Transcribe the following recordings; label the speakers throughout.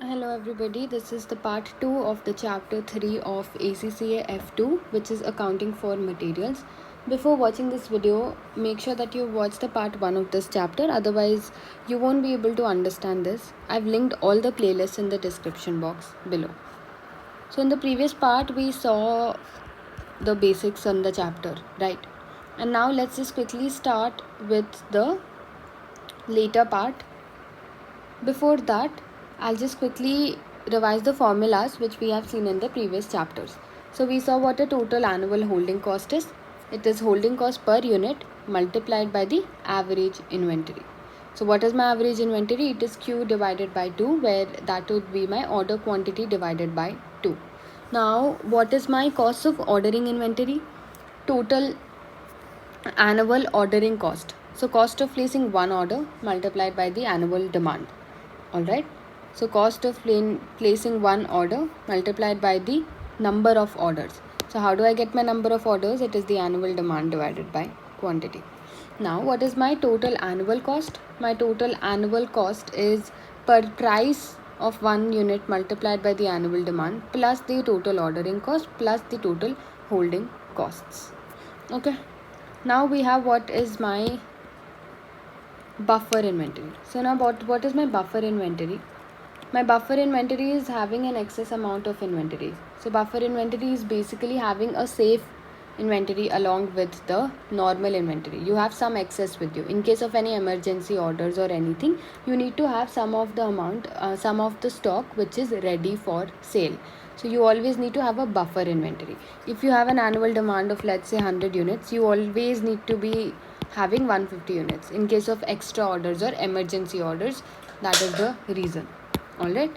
Speaker 1: Hello everybody, this is the part 2 of the chapter 3 of ACCA F2, which is accounting for materials. Before watching this video, make sure that you watch the part 1 of this chapter, otherwise you won't be able to understand this. I've linked all the playlists in the description box below. So in the previous part we saw the basics on the chapter, right? And now let's just quickly start with the later part. Before that, I'll just quickly revise the formulas which we have seen in the previous chapters. So we saw what a total annual holding cost is. It is holding cost per unit multiplied by the average inventory. So what is my average inventory? It is Q divided by 2, where that would be my order quantity divided by 2. Now what is my cost of ordering inventory? Total annual ordering cost. So cost of placing one order multiplied by the annual demand. Alright, so cost of placing one order multiplied by the number of orders. So how do I get my number of orders? It is the annual demand divided by quantity. Now what is my total annual cost? My total annual cost is per price of one unit multiplied by the annual demand plus the total ordering cost plus the total holding costs. Okay, now we have what is my buffer inventory. So now what is my buffer inventory? My buffer inventory is having an excess amount of inventory. So buffer inventory is basically having a safe inventory along with the normal inventory. You have some excess with you. In case of any emergency orders or anything, you need to have some of the amount, some of the stock which is ready for sale. So you always need to have a buffer inventory. If you have an annual demand of, let's say, 100 units, you always need to be having 150 units. In case of extra orders or emergency orders, that is the reason. Alright,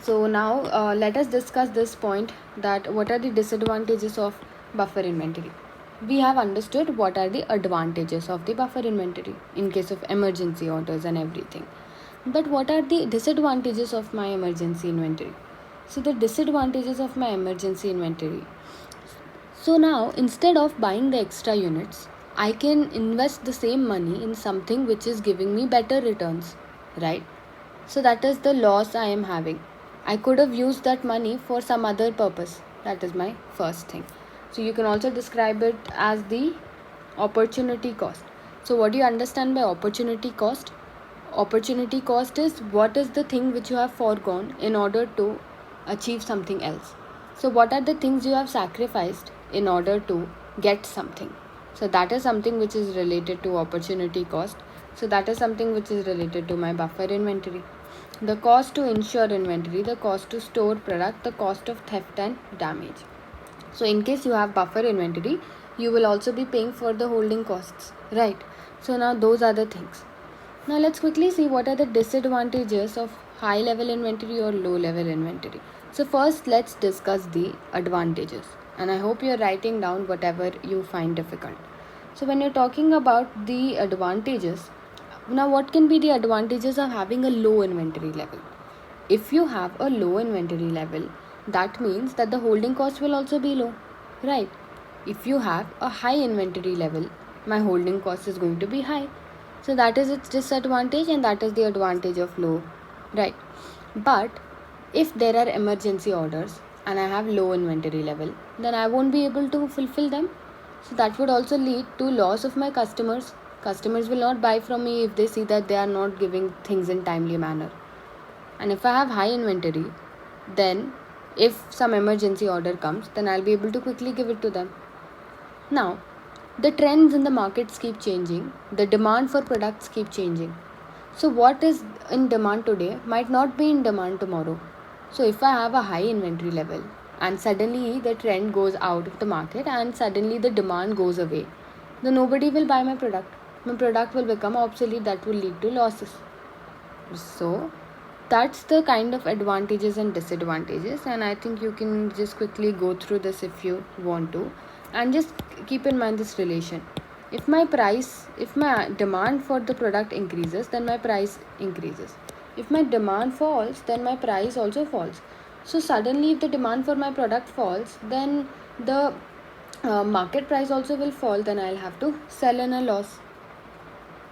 Speaker 1: so now let us discuss this point, that what are the disadvantages of buffer inventory. We have understood what are the advantages of the buffer inventory in case of emergency orders and everything, but what are the disadvantages of my emergency inventory? So the disadvantages of my emergency inventory, so now instead of buying the extra units, I can invest the same money in something which is giving me better returns, right? So that is the loss I am having. I could have used that money for some other purpose. That is my first thing. So you can also describe it as the opportunity cost. So what do you understand by opportunity cost? Opportunity cost is what is the thing which you have foregone in order to achieve something else. So what are the things you have sacrificed in order to get something? So that is something which is related to opportunity cost. So that is something which is related to my buffer inventory. The cost to insure inventory, the cost to store product, the cost of theft and damage. So in case you have buffer inventory, you will also be paying for the holding costs, right? So now those are the things. Now let's quickly see what are the disadvantages of high level inventory or low level inventory. So first let's discuss the advantages, and I hope you're writing down whatever you find difficult. So when you're talking about the advantages, now what can be the advantages of having a low inventory level? If you have a low inventory level, that means that the holding cost will also be low, right? If you have a high inventory level, my holding cost is going to be high. So that is its disadvantage, and that is the advantage of low, right? But if there are emergency orders and I have low inventory level, then I won't be able to fulfill them. So that would also lead to loss of my customers. Customers will not buy from me if they see that they are not giving things in timely manner. And if I have high inventory, then if some emergency order comes, then I'll be able to quickly give it to them. Now, the trends in the markets keep changing. The demand for products keep changing. So what is in demand today might not be in demand tomorrow. So if I have a high inventory level and suddenly the trend goes out of the market and suddenly the demand goes away, then nobody will buy my product. My product will become obsolete. That will lead to losses. So that's the kind of advantages and disadvantages, and I think you can just quickly go through this if you want to, and just keep in mind this relation. If my demand for the product increases, then my price increases. If my demand falls, then my price also falls. So suddenly if the demand for my product falls, then the market price also will fall, then I'll have to sell in a loss.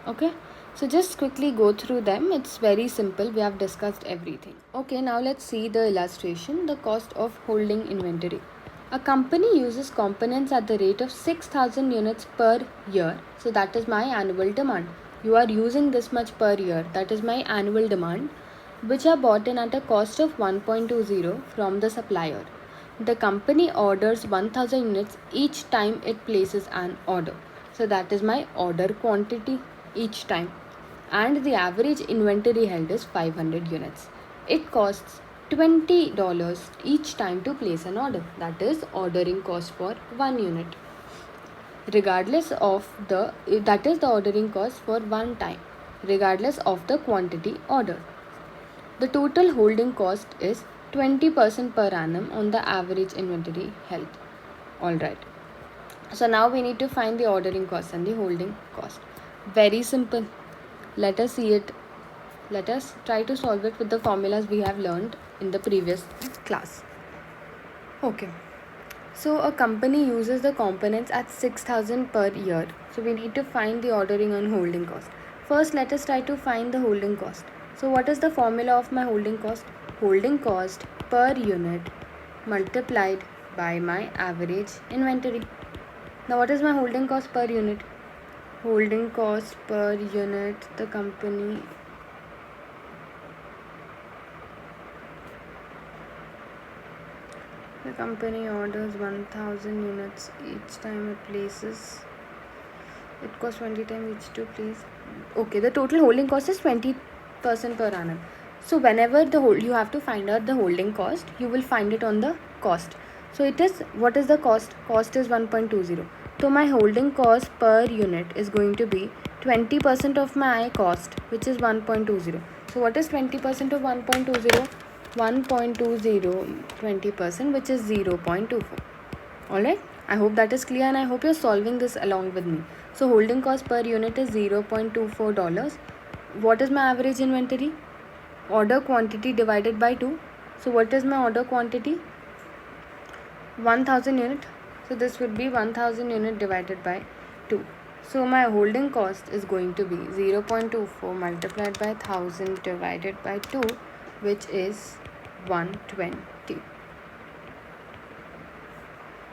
Speaker 1: Okay, So just quickly go through them. It's very simple. We have discussed everything. Okay, now let's see the illustration, the cost of holding inventory. A company uses components at the rate of 6,000 units per year. So that is my annual demand. You are using this much per year. That is my annual demand, which are bought in at a cost of 1.20 from the supplier. The company orders 1000 units each time it places an order. So that is my order quantity each time. And the average inventory held is 500 units. It costs $20 each time to place an order. That is ordering cost for 1 unit. Regardless of that is the ordering cost for one time, regardless of the quantity ordered. The total holding cost is 20% per annum on the average inventory held. Alright. So now we need to find the ordering cost and the holding cost. Very simple. Let us see it. Let us try to solve it with the formulas we have learned in the previous class. Okay. So a company uses the components at 6,000 per year. So we need to find the ordering and holding cost. First, let us try to find the holding cost. So what is the formula of my holding cost? Holding cost per unit multiplied by my average inventory. Now what is my holding cost per unit? Holding cost per unit, the company orders 1000 units each time it places. It costs 20 times each to place. Okay, the total holding cost is 20% per annum. So whenever you have to find out the holding cost, you will find it on the cost. So it is, what is the cost? Cost is 1.20. So my holding cost per unit is going to be 20% of my cost, which is 1.20. So what is 20% of 1.20? 1.20, 20%, which is 0.24. Alright, I hope that is clear, and I hope you're solving this along with me. So holding cost per unit is $0.24. What is my average inventory? Order quantity divided by 2. So what is my order quantity? 1000 unit. So this would be 1000 unit divided by 2. So my holding cost is going to be 0.24 multiplied by 1000 divided by 2, which is 120.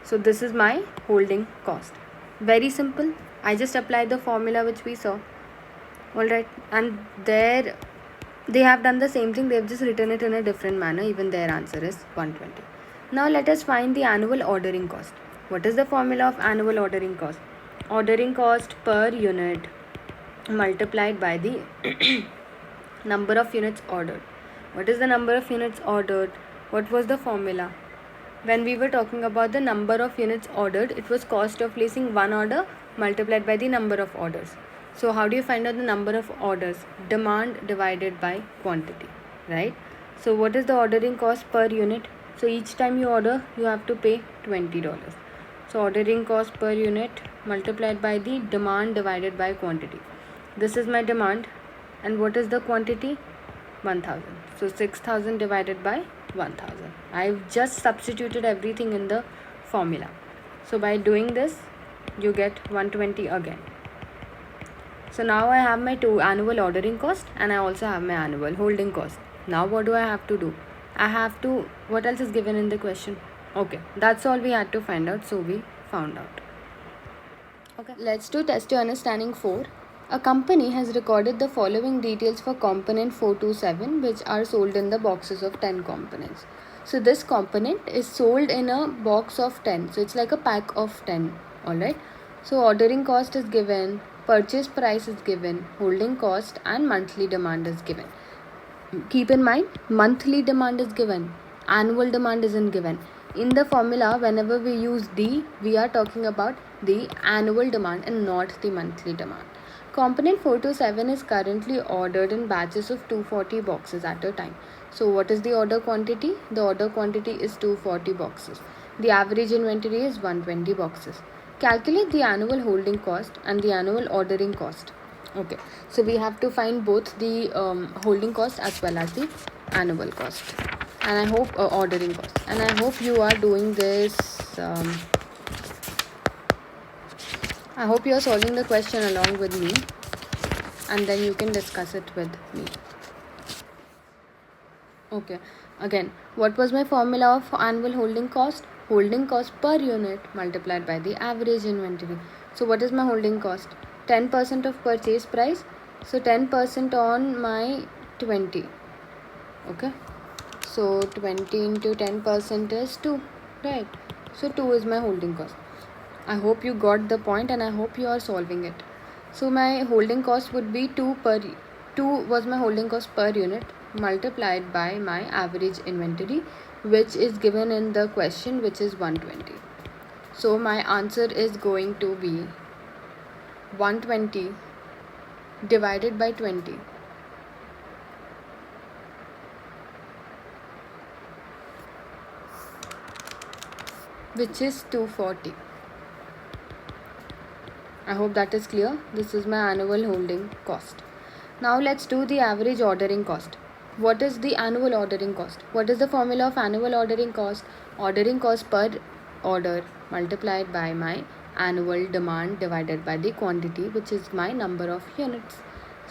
Speaker 1: So this is my holding cost. Very simple. I just applied the formula which we saw. Alright, and there they have done the same thing. They have just written it in a different manner. Even their answer is 120. Now let us find the annual ordering cost. What is the formula of annual ordering cost? Ordering cost per unit multiplied by the number of units ordered. What is the number of units ordered? What was the formula? When we were talking about the number of units ordered, it was cost of placing one order multiplied by the number of orders. So how do you find out the number of orders? Demand divided by quantity, right? So what is the ordering cost per unit? So each time you order, you have to pay $20. So ordering cost per unit multiplied by the demand divided by quantity. This is my demand, and what is the quantity? 1000. So 6000 divided by 1000. I've just substituted everything in the formula. So by doing this, you get 120 again. So now I have my annual ordering cost, and I also have my annual holding cost. Now what do I have to do? What else is given in the question? Okay, that's all we had to find out. So we found out. Okay, let's do test your understanding 4. A company has recorded the following details for component 427, which are sold in the boxes of 10 components. So this component is sold in a box of 10. So it's like a pack of 10. Alright. So ordering cost is given, purchase price is given, holding cost and monthly demand is given. Keep in mind, monthly demand is given, annual demand isn't given. In the formula, whenever we use D, we are talking about the annual demand and not the monthly demand. Component 427 is currently ordered in batches of 240 boxes at a time. So what is the order quantity? The order quantity is 240 boxes. The average inventory is 120 boxes. Calculate the annual holding cost and the annual ordering cost. Okay, so we have to find both the holding cost as well as the annual cost, and I hope ordering cost, and I hope you are doing this. I hope you are solving the question along with me. and then you can discuss it with me. Okay, again, what was my formula of annual holding cost? Holding cost per unit multiplied by the average inventory. So what is my holding cost? 10% of purchase price. So 10% on my 20. Okay, so 20 into 10% is 2, right? So 2 is my holding cost. I hope you got the point and I hope you are solving it. So my holding cost would be 2 was my holding cost per unit multiplied by my average inventory, which is given in the question, which is 120. So my answer is going to be 120 divided by 20, which is 240. I hope that is clear. This is my annual holding cost. Now let's do the average ordering cost. What is the annual ordering cost? What is the formula of annual ordering cost? Ordering cost per order multiplied by my annual demand divided by the quantity, which is my number of units.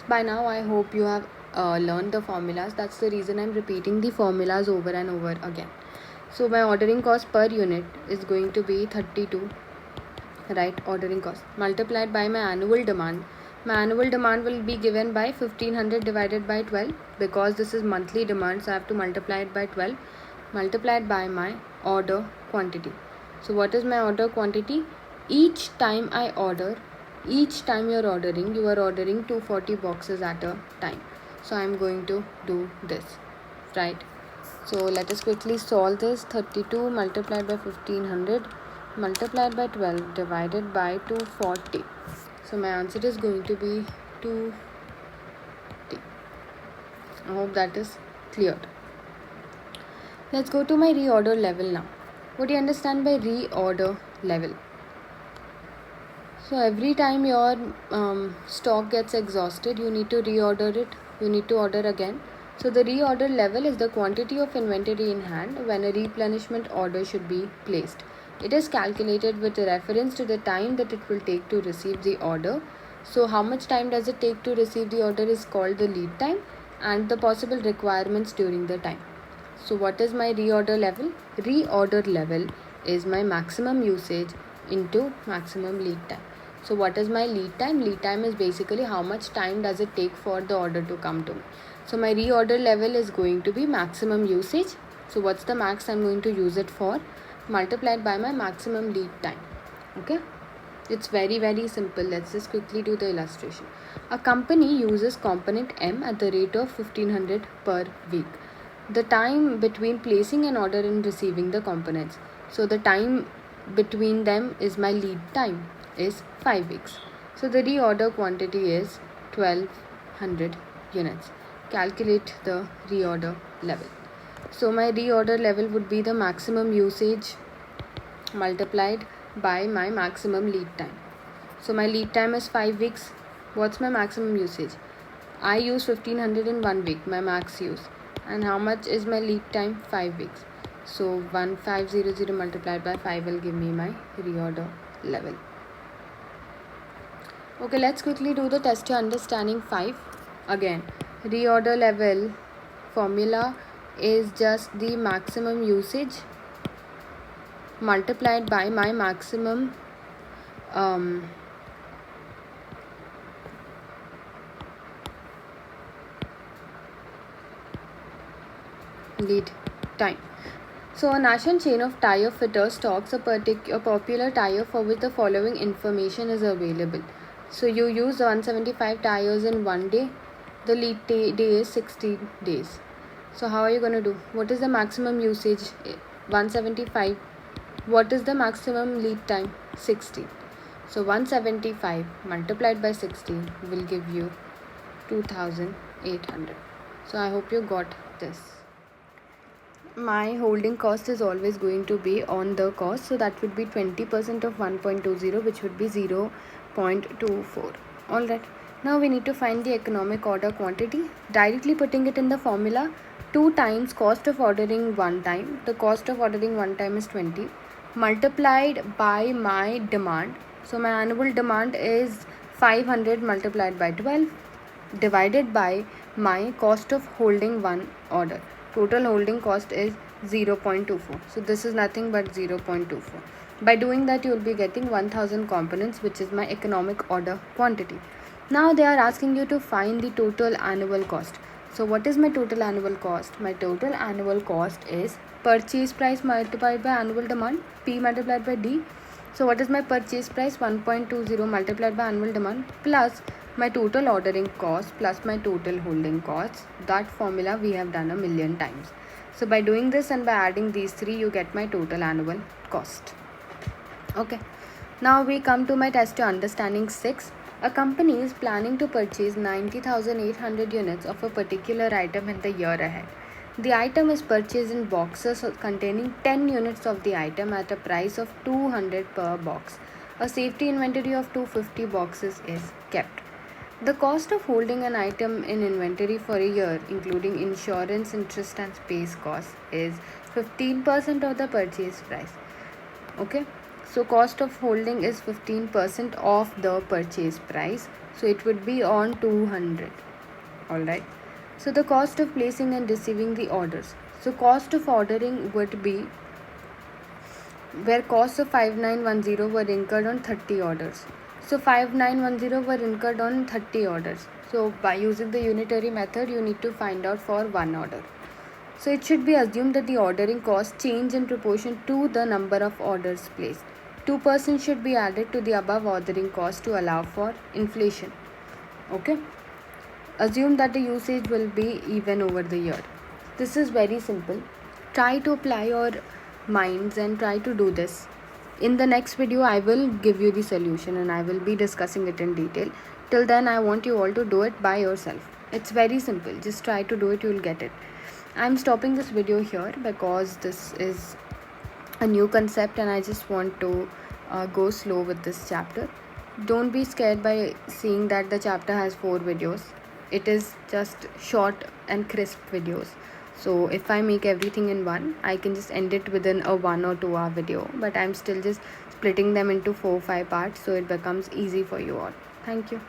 Speaker 1: By now I hope you have learned the formulas. That's the reason I'm repeating the formulas over and over again. So my ordering cost per unit is going to be 32, right? Ordering cost multiplied by my annual demand. My annual demand will be given by 1500 divided by 12, because this is monthly demand, so I have to multiply it by 12, multiplied by my order quantity. So what is my order quantity? Each time you're ordering, you are ordering 240 boxes at a time. So I'm going to do this, right? So let us quickly solve this. 32 multiplied by 1500 multiplied by 12 divided by 240. So my answer is going to be 240. I hope that is clear. Let's go to my reorder level now. What do you understand by reorder level? So every time your stock gets exhausted, you need to reorder it. You need to order again. So the reorder level is the quantity of inventory in hand when a replenishment order should be placed. It is calculated with reference to the time that it will take to receive the order. So how much time does it take to receive the order is called the lead time, and the possible requirements during the time. So what is my reorder level? Reorder level is my maximum usage into maximum lead time. So what is my lead time? Lead time is basically how much time does it take for the order to come to me. So my reorder level is going to be maximum usage. So what's the max I'm going to use it for? Multiplied by my maximum lead time. Okay, it's very simple. Let's just quickly do the illustration. A company uses component M at the rate of 1500 per week. The time between placing an order and receiving the components, so the time between them is my lead time, is 5 weeks. So the reorder quantity is 1200 units. Calculate the reorder level. So my reorder level would be the maximum usage multiplied by my maximum lead time. So my lead time is 5 weeks. What's my maximum usage? I use 1500 in 1 week, my max use. And how much is my lead time? 5 weeks. So 1500 multiplied by 5 will give me my reorder level. Okay, let's quickly do the test to understanding 5. Again, reorder level formula is just the maximum usage multiplied by my maximum lead time. So a national chain of tire fitters stocks a popular tire for which the following information is available. So you use 175 tires in 1 day. The lead day is 60 days. So how are you going to do? What is the maximum usage? 175. What is the maximum lead time? 60. So 175 multiplied by 60 will give you 2800. So I hope you got this. My holding cost is always going to be on the cost, so that would be 20% of 1.20, which would be 0.24. Alright, now we need to find the economic order quantity. Directly putting it in the formula, 2 times cost of ordering 1 time. The cost of ordering 1 time is 20 multiplied by my demand. So my annual demand is 500 multiplied by 12. divided by my cost of holding one order. Total holding cost is 0.24. So this is nothing but 0.24. By doing that, you will be getting 1000 components, which is my economic order quantity. Now they are asking you to find the total annual cost. So what is my total annual cost? My total annual cost is purchase price multiplied by annual demand, P multiplied by D. So what is my purchase price? 1.20 multiplied by annual demand plus my total ordering cost plus my total holding costs. That formula we have done a million times. So by doing this and by adding these three, you get my total annual cost. Okay. Now we come to my test to understanding 6. A company is planning to purchase 90,800 units of a particular item in the year ahead. The item is purchased in boxes containing 10 units of the item at a price of 200 per box. A safety inventory of 250 boxes is kept. The cost of holding an item in inventory for a year, including insurance, interest, and space costs, is 15% of the purchase price. Okay, so cost of holding is 15% of the purchase price, so it would be on 200. All right, so the cost of placing and receiving the orders. So cost of ordering would be where costs of 5910 were incurred on 30 orders. So 5910 were incurred on 30 orders. So by using the unitary method, you need to find out for one order. So it should be assumed that the ordering costs change in proportion to the number of orders placed. 2% should be added to the above ordering cost to allow for inflation. Okay. Assume that the usage will be even over the year. This is very simple. Try to apply your minds and try to do this. In the next video, I will give you the solution and I will be discussing it in detail. Till then, I want you all to do it by yourself. It's very simple. Just try to do it, you will get it. I'm stopping this video here because this is a new concept and I just want to go slow with this chapter. Don't be scared by seeing that the chapter has 4 videos. It is just short and crisp videos. So if I make everything in one, I can just end it within a 1 or 2 hour video. But I'm still just splitting them into 4-5 parts so it becomes easy for you all. Thank you.